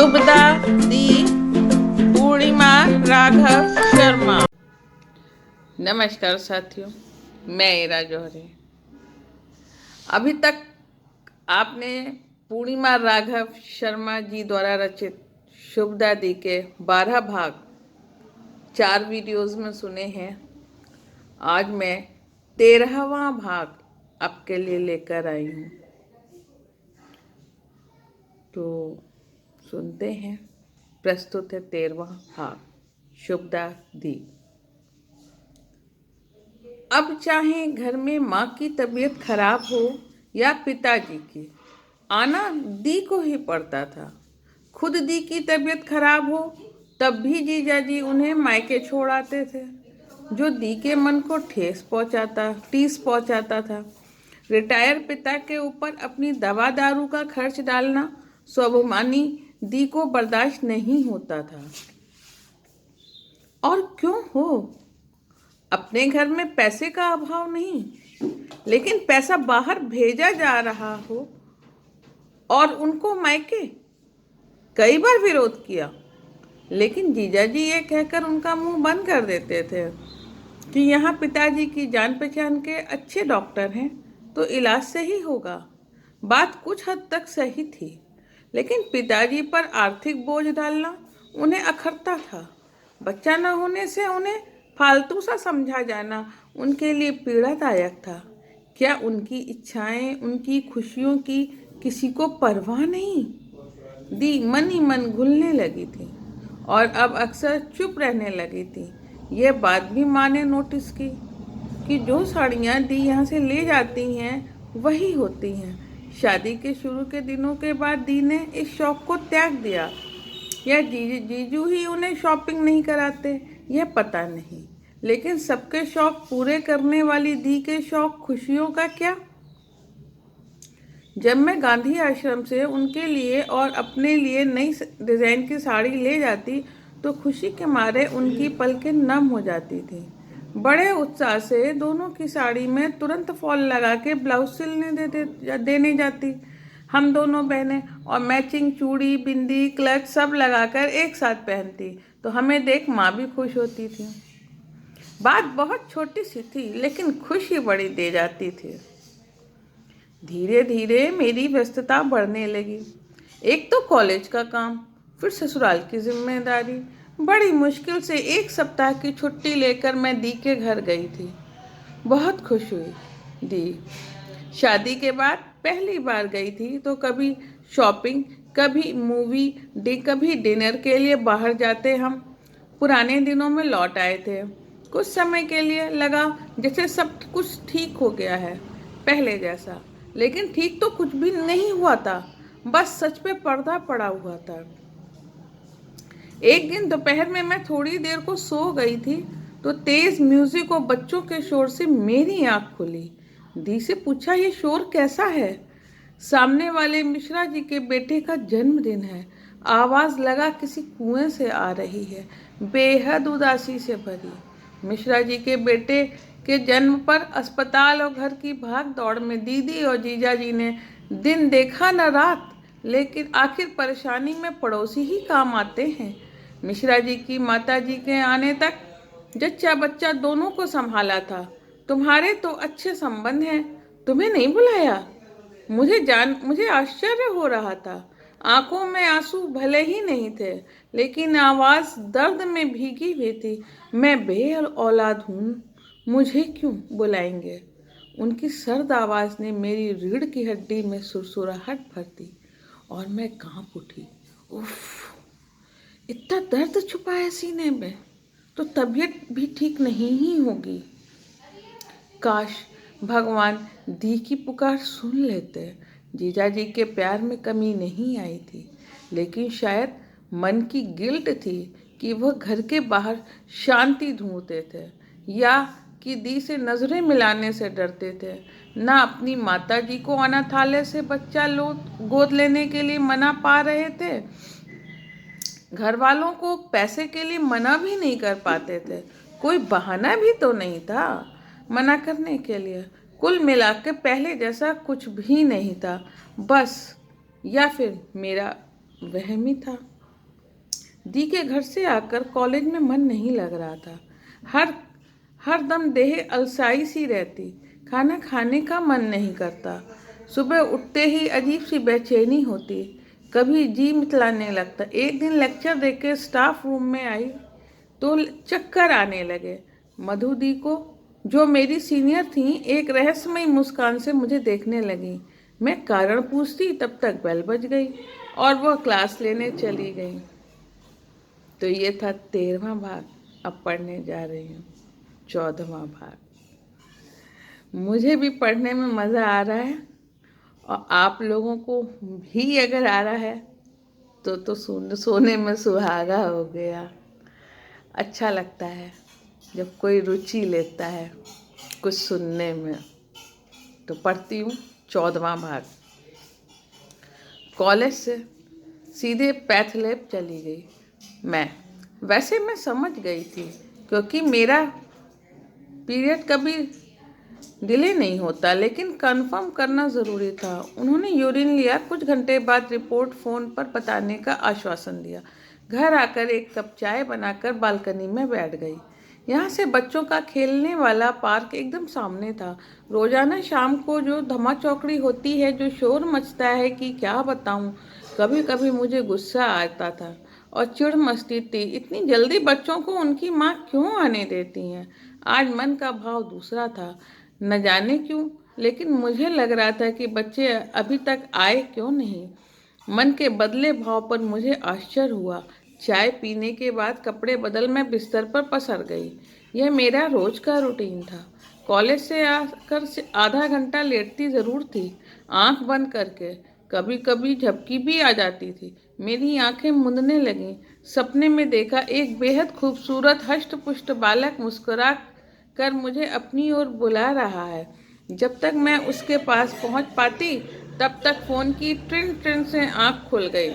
शुभदा दी पूर्णिमा राघव शर्मा। नमस्कार साथियों, मैं इरा जौहरी। अभी तक आपने पूर्णिमा राघव शर्मा जी द्वारा रचित शुभदा दी के 12 भाग 4 वीडियोस में सुने हैं। आज मैं 13वां भाग आपके लिए लेकर आई हूँ, तो सुनते हैं। प्रस्तुत है 13वां भाग शुभदा दी। अब चाहे घर में माँ की तबीयत खराब हो या पिताजी की, आना दी को ही पड़ता था। खुद दी की तबीयत खराब हो तब भी जीजाजी उन्हें मायके छोड़ आते थे, जो दी के मन को ठेस पहुंचाता था। रिटायर पिता के ऊपर अपनी दवा दारू का खर्च डालना स्वाभिमानी दी को बर्दाश्त नहीं होता था। और क्यों हो, अपने घर में पैसे का अभाव नहीं, लेकिन पैसा बाहर भेजा जा रहा हो और उनको मायके। कई बार विरोध किया, लेकिन जीजाजी ये कहकर उनका मुंह बंद कर देते थे कि यहाँ पिताजी की जान पहचान के अच्छे डॉक्टर हैं, तो इलाज से ही होगा। बात कुछ हद तक सही थी, लेकिन पिताजी पर आर्थिक बोझ डालना उन्हें अखरता था। बच्चा न होने से उन्हें फालतू सा समझा जाना उनके लिए पीड़ादायक था। क्या उनकी इच्छाएं, उनकी खुशियों की किसी को परवाह नहीं? दी मन ही मन घुलने लगी थी और अब अक्सर चुप रहने लगी थी। यह बात भी माँ ने नोटिस की कि जो साड़ियाँ दी यहाँ से ले जाती हैं वही होती हैं। शादी के शुरू के दिनों के बाद दी ने इस शौक को त्याग दिया, या जीजू ही उन्हें शॉपिंग नहीं कराते, यह पता नहीं। लेकिन सबके शौक पूरे करने वाली दी के शौक खुशियों का क्या? जब मैं गांधी आश्रम से उनके लिए और अपने लिए नई डिज़ाइन की साड़ी ले जाती तो खुशी के मारे उनकी पलकें नम हो जाती थी। बड़े उत्साह से दोनों की साड़ी में तुरंत फॉल लगा के ब्लाउज सिलने देने जाती। हम दोनों बहनें और मैचिंग चूड़ी, बिंदी, क्लच सब लगाकर एक साथ पहनती, तो हमें देख माँ भी खुश होती थी। बात बहुत छोटी सी थी, लेकिन खुशी बड़ी दे जाती थी। धीरे धीरे मेरी व्यस्तता बढ़ने लगी। एक तो कॉलेज का काम, फिर ससुराल की जिम्मेदारी। बड़ी मुश्किल से 1 सप्ताह की छुट्टी लेकर मैं दी के घर गई थी। बहुत खुश हुई दी। शादी के बाद पहली बार गई थी, तो कभी शॉपिंग, कभी मूवी, कभी डिनर के लिए बाहर जाते हम पुराने दिनों में लौट आए थे। कुछ समय के लिए लगा जैसे सब कुछ ठीक हो गया है, पहले जैसा। लेकिन ठीक तो कुछ भी नहीं हुआ था, बस सच पे पर्दा पड़ा हुआ था। एक दिन दोपहर में मैं थोड़ी देर को सो गई थी, तो तेज म्यूजिक और बच्चों के शोर से मेरी आंख खुली। दी से पूछा, ये शोर कैसा है? सामने वाले मिश्रा जी के बेटे का जन्मदिन है। आवाज लगा किसी कुएं से आ रही है, बेहद उदासी से भरी। मिश्रा जी के बेटे के जन्म पर अस्पताल और घर की भाग दौड़ में दीदी और जीजा जी ने दिन देखा न रात, लेकिन आखिर परेशानी में पड़ोसी ही काम आते हैं। मिश्रा जी की माता जी के आने तक जच्चा बच्चा दोनों को संभाला था। तुम्हारे तो अच्छे संबंध हैं, तुम्हें नहीं बुलाया? मुझे आश्चर्य हो रहा था। आंखों में आंसू भले ही नहीं थे, लेकिन आवाज दर्द में भीगी हुई थी। मैं औलाद हूँ, मुझे क्यों बुलाएंगे? उनकी सर्द आवाज ने मेरी रीढ़ की हड्डी में सुरसुराहट भर दी और मैं कांप उठी। उफ, इतना दर्द छुपा है सीने में, तो तबीयत भी ठीक नहीं ही होगी। काश भगवान दी की पुकार सुन लेते। जीजाजी के प्यार में कमी नहीं आई थी, लेकिन शायद मन की गिल्ट थी कि वह घर के बाहर शांति ढूंढते थे, या कि दी से नजरें मिलाने से डरते थे। ना अपनी माताजी को अनाथालय से बच्चा गोद लेने के लिए मना पा रहे थे, घर वालों को पैसे के लिए मना भी नहीं कर पाते थे। कोई बहाना भी तो नहीं था मना करने के लिए। कुल मिलाकर पहले जैसा कुछ भी नहीं था, बस, या फिर मेरा वहम ही था। दी के घर से आकर कॉलेज में मन नहीं लग रहा था। हर हर दम देह अलसाई सी रहती, खाना खाने का मन नहीं करता। सुबह उठते ही अजीब सी बेचैनी होती, कभी जी मितलाने लगता। एक दिन लेक्चर देकर स्टाफ रूम में आई तो चक्कर आने लगे। मधु दी को, जो मेरी सीनियर थी, एक रहस्यमयी मुस्कान से मुझे देखने लगी। मैं कारण पूछती तब तक बेल बज गई और वह क्लास लेने चली गई। तो ये था 13वां भाग। अब पढ़ने जा रही हूँ 14वां भाग। मुझे भी पढ़ने में मज़ा आ रहा है और आप लोगों को भी अगर आ रहा है तो सोने में सुहागा हो गया। अच्छा लगता है जब कोई रुचि लेता है कुछ सुनने में। तो पढ़ती हूँ 14वां भाग। कॉलेज से सीधे पैथ लैब चली गई। वैसे मैं समझ गई थी, क्योंकि मेरा पीरियड कभी डिले नहीं होता, लेकिन कंफर्म करना ज़रूरी था। उन्होंने यूरिन लिया। कुछ घंटे बाद रिपोर्ट फ़ोन पर बताने का आश्वासन दिया। घर आकर एक कप चाय बनाकर बालकनी में बैठ गई। यहाँ से बच्चों का खेलने वाला पार्क एकदम सामने था। रोजाना शाम को जो धमा चौकड़ी होती है, जो शोर मचता है कि क्या बताऊँ। कभी कभी मुझे गुस्सा आता था और चिढ़ मचती थी, इतनी जल्दी बच्चों को उनकी माँ क्यों आने देती हैं। आज मन का भाव दूसरा था, न जाने क्यों, लेकिन मुझे लग रहा था कि बच्चे अभी तक आए क्यों नहीं। मन के बदले भाव पर मुझे आश्चर्य हुआ। चाय पीने के बाद कपड़े बदल मैं बिस्तर पर पसर गई। यह मेरा रोज का रूटीन था। कॉलेज से आकर से आधा घंटा लेटती ज़रूर थी, आंख बंद करके। कभी कभी झपकी भी आ जाती थी। मेरी आंखें मुंदने लगीं। सपने में देखा एक बेहद खूबसूरत हष्ट पुष्ट बालक मुस्कुरा कर मुझे अपनी ओर बुला रहा है। जब तक मैं उसके पास पहुंच पाती तब तक फोन की ट्रिन ट्रिन से आंख खुल गई।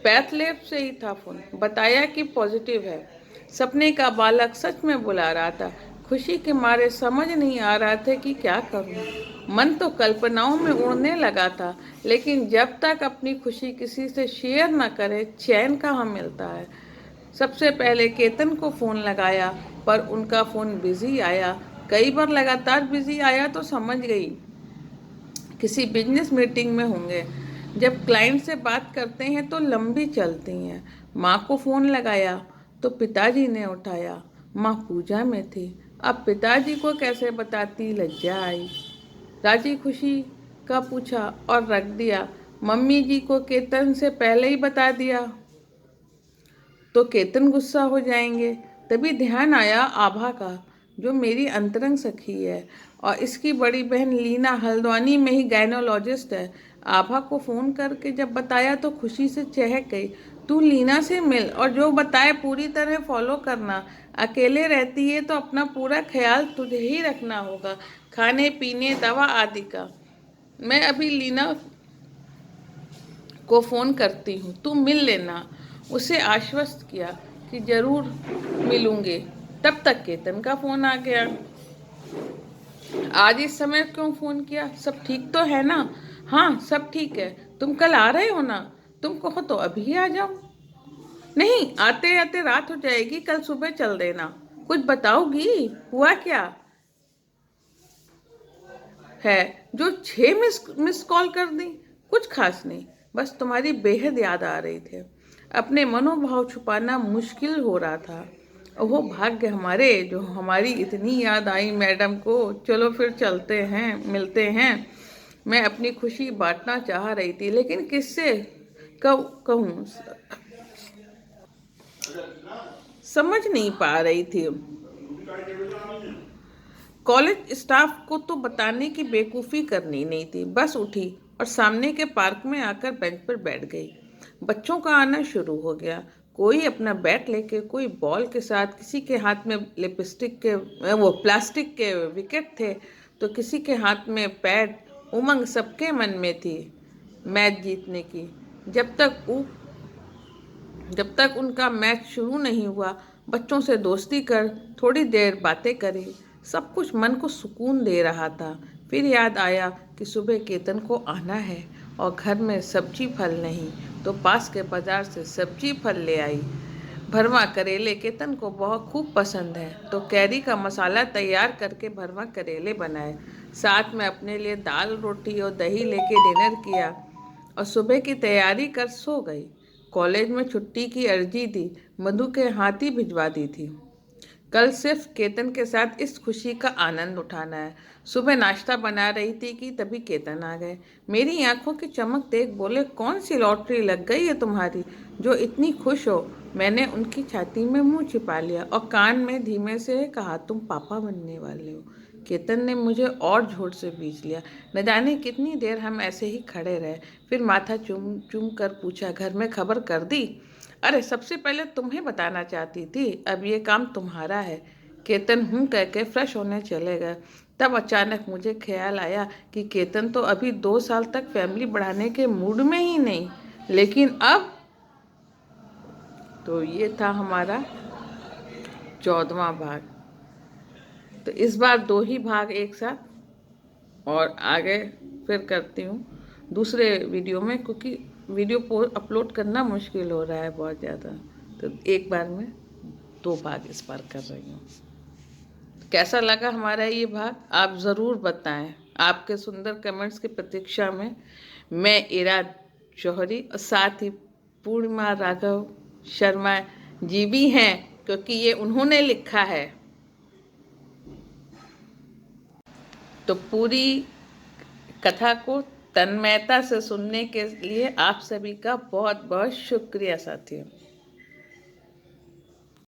पैथ लैब से ही था फोन। बताया कि पॉजिटिव है। सपने का बालक सच में बुला रहा था। खुशी के मारे समझ नहीं आ रहा था कि क्या करूं। मन तो कल्पनाओं में उड़ने लगा था, लेकिन जब तक अपनी खुशी किसी से शेयर न करे चैन कहाँ मिलता है। सबसे पहले केतन को फ़ोन लगाया, पर उनका फ़ोन बिजी आया। कई बार लगातार बिजी आया तो समझ गई किसी बिजनेस मीटिंग में होंगे। जब क्लाइंट से बात करते हैं तो लंबी चलती हैं। माँ को फ़ोन लगाया तो पिताजी ने उठाया। माँ पूजा में थी। अब पिताजी को कैसे बताती, लज्जा आई। राजी खुशी का पूछा और रख दिया। मम्मी जी को केतन से पहले ही बता दिया तो केतन गुस्सा हो जाएंगे। तभी ध्यान आया आभा का, जो मेरी अंतरंग सखी है और इसकी बड़ी बहन लीना हल्द्वानी में ही गायनोलॉजिस्ट है। आभा को फ़ोन करके जब बताया तो खुशी से चहक गई। तू लीना से मिल और जो बताए पूरी तरह फॉलो करना। अकेले रहती है तो अपना पूरा ख्याल तुझे ही रखना होगा, खाने पीने दवा आदि का। मैं अभी लीना को फ़ोन करती हूँ, तू मिल लेना। उसे आश्वस्त किया कि जरूर मिलूंगे। तब तक केतन का फ़ोन आ गया। आज इस समय क्यों फ़ोन किया, सब ठीक तो है ना? हाँ सब ठीक है। तुम कल आ रहे हो ना? तुम कहो तो अभी आ जाओ। नहीं, आते आते रात हो जाएगी, कल सुबह चल देना। कुछ बताओगी, हुआ क्या है जो 6 मिस कॉल कर दी? कुछ खास नहीं, बस तुम्हारी बेहद याद आ रही थी। अपने मनोभाव छुपाना मुश्किल हो रहा था। वो भाग्य हमारे जो हमारी इतनी याद आई मैडम को। चलो फिर चलते हैं, मिलते हैं। मैं अपनी खुशी बांटना चाह रही थी, लेकिन किससे कहूँ समझ नहीं पा रही थी। कॉलेज स्टाफ को तो बताने की बेवकूफ़ी करनी नहीं थी। बस उठी और सामने के पार्क में आकर बेंच पर बैठ गई। बच्चों का आना शुरू हो गया। कोई अपना बैट लेके, कोई बॉल के साथ, किसी के हाथ में लिपस्टिक के वो प्लास्टिक के विकेट थे तो किसी के हाथ में पैड। उमंग सबके मन में थी मैच जीतने की। जब तक उनका मैच शुरू नहीं हुआ, बच्चों से दोस्ती कर थोड़ी देर बातें करी। सब कुछ मन को सुकून दे रहा था। फिर याद आया कि सुबह केतन को आना है और घर में सब्जी फल नहीं, तो पास के बाजार से सब्जी फल ले आई। भरवा करेले केतन को बहुत खूब पसंद है, तो कैरी का मसाला तैयार करके भरवा करेले बनाए। साथ में अपने लिए दाल रोटी और दही लेके डिनर किया और सुबह की तैयारी कर सो गई। कॉलेज में छुट्टी की अर्जी दी, मधु के हाथ ही भिजवा दी थी। कल सिर्फ केतन के साथ इस खुशी का आनंद उठाना है। सुबह नाश्ता बना रही थी कि तभी केतन आ गए। मेरी आंखों की चमक देख बोले, कौन सी लॉटरी लग गई है तुम्हारी जो इतनी खुश हो। मैंने उनकी छाती में मुंह छिपा लिया और कान में धीमे से कहा, तुम पापा बनने वाले हो। केतन ने मुझे और झोट से बींच लिया। न जाने कितनी देर हम ऐसे ही खड़े रहे। फिर माथा चूम चूम कर पूछा, घर में खबर कर दी? अरे सबसे पहले तुम्हें बताना चाहती थी, अब ये काम तुम्हारा है। केतन हूँ कह के फ्रेश होने चले गए। तब अचानक मुझे ख्याल आया कि केतन तो अभी 2 साल तक फैमिली बढ़ाने के मूड में ही नहीं, लेकिन अब तो ये था हमारा 14वां भाग। तो इस बार 2 ही भाग एक साथ, और आगे फिर करती हूँ दूसरे वीडियो में, क्योंकि वीडियो अपलोड करना मुश्किल हो रहा है बहुत ज़्यादा। तो एक बार में 2 भाग इस बार कर रही हूँ। कैसा लगा हमारा ये भाग आप ज़रूर बताएं। आपके सुंदर कमेंट्स की प्रतीक्षा में मैं इरा जौहरी और साथ ही पूर्णिमा राघव शर्मा जी भी हैं, क्योंकि ये उन्होंने लिखा है। तो पूरी कथा को तन्मयता से सुनने के लिए आप सभी का बहुत बहुत शुक्रिया साथियों।